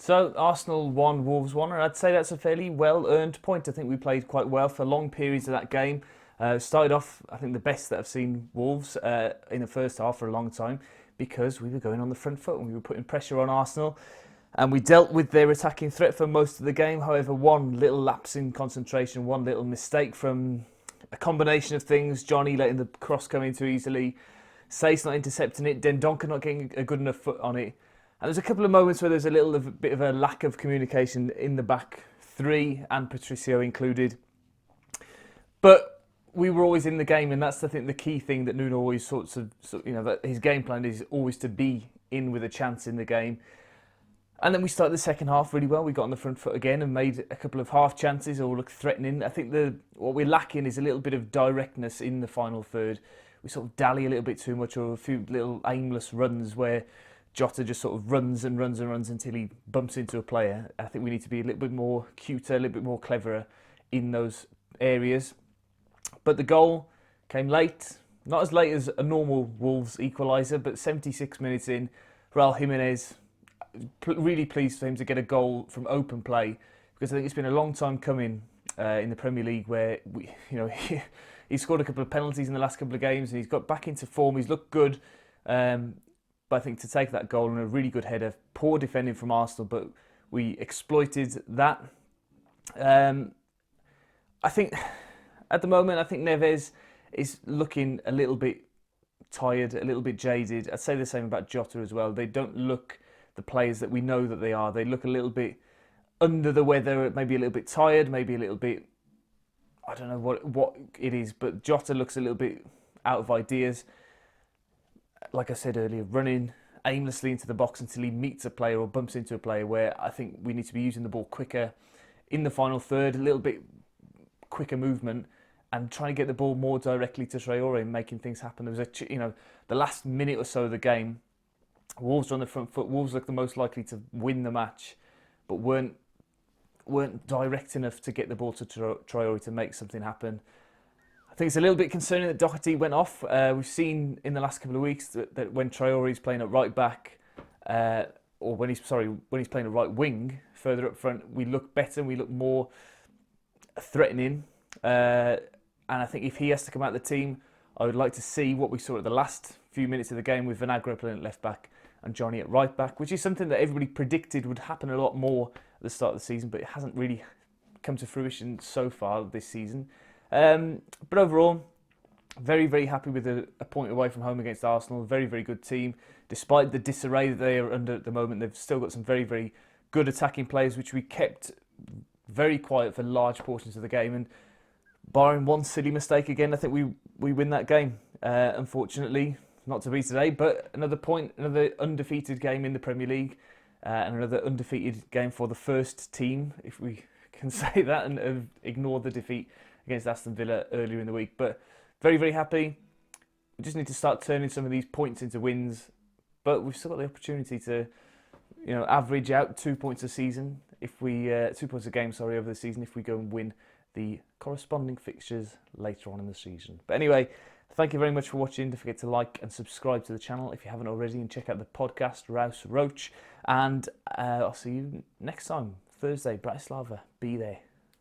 So Arsenal won, Wolves won, and I'd say that's a fairly well-earned point. I think we played quite well for long periods of that game. Started off, I think, the best that I've seen Wolves in the first half for a long time because we were going on the front foot and we were putting pressure on Arsenal. And we dealt with their attacking threat for most of the game. However, one little lapse in concentration, one little mistake from a combination of things, Johnny letting the cross come in too easily, Sace not intercepting it, Dendoncker not getting a good enough foot on it. And there's a couple of moments where there's a bit of a lack of communication in the back three, and Patricio included. But we were always in the game, and that's, I think, the key thing that Nuno always that his game plan is always to be in with a chance in the game. And then we started the second half really well. We got on the front foot again and made a couple of half chances all looked threatening. I think what we're lacking is a little bit of directness in the final third. We sort of dally a little bit too much, or a few little aimless runs where Jota just sort of runs and runs and runs until he bumps into a player. I think we need to be a little bit more cuter, a little bit more cleverer in those areas. But the goal came late, not as late as a normal Wolves equaliser, but 76 minutes in, RAUL Jimenez, really pleased for him to get a goal from open play, because I think it's been a long time coming in the Premier League where he scored a couple of penalties in the last couple of games and he's got back into form. He's looked good. But I think to take that goal and a really good header, poor defending from Arsenal, but we exploited that. I think at the moment, I think Neves is looking a little bit tired, a little bit jaded. I'd say the same about Jota as well. They don't look the players that we know that they are. They look a little bit under the weather, maybe a little bit tired, maybe a little bit, I don't know what it is, but Jota looks a little bit out of ideas. Like I said earlier, running aimlessly into the box until he meets a player or bumps into a player, where I think we need to be using the ball quicker in the final third, a little bit quicker movement, and trying to get the ball more directly to Traore and making things happen. There was the last minute or so of the game, Wolves were on the front foot. Wolves looked the most likely to win the match, but weren't direct enough to get the ball to Traore to make something happen. I think it's a little bit concerning that Doherty went off. We've seen in the last couple of weeks that when Traore is playing at right back, or when he's playing at right wing, further up front, we look better and we look more threatening. And I think if he has to come out of the team, I would like to see what we saw at the last few minutes of the game with Vinagre playing at left back and Johnny at right back, which is something that everybody predicted would happen a lot more at the start of the season, but it hasn't really come to fruition so far this season. But overall, very, very happy with a point away from home against Arsenal. Very, very good team. Despite the disarray that they are under at the moment, they've still got some very, very good attacking players, which we kept very quiet for large portions of the game. And barring one silly mistake again, I think we win that game. Unfortunately, not to be today, but another point, another undefeated game in the Premier League, and another undefeated game for the first team, if we can say that, and ignore the defeat against Aston Villa earlier in the week. But very, very happy. We just need to start turning some of these points into wins. But we've still got the opportunity to, average out 2 points a season if we 2 points a game, over the season, if we go and win the corresponding fixtures later on in the season. But anyway, thank you very much for watching. Don't forget to like and subscribe to the channel if you haven't already, and check out the podcast Rouse Roach. And I'll see you next time, Thursday, Bratislava. Be there.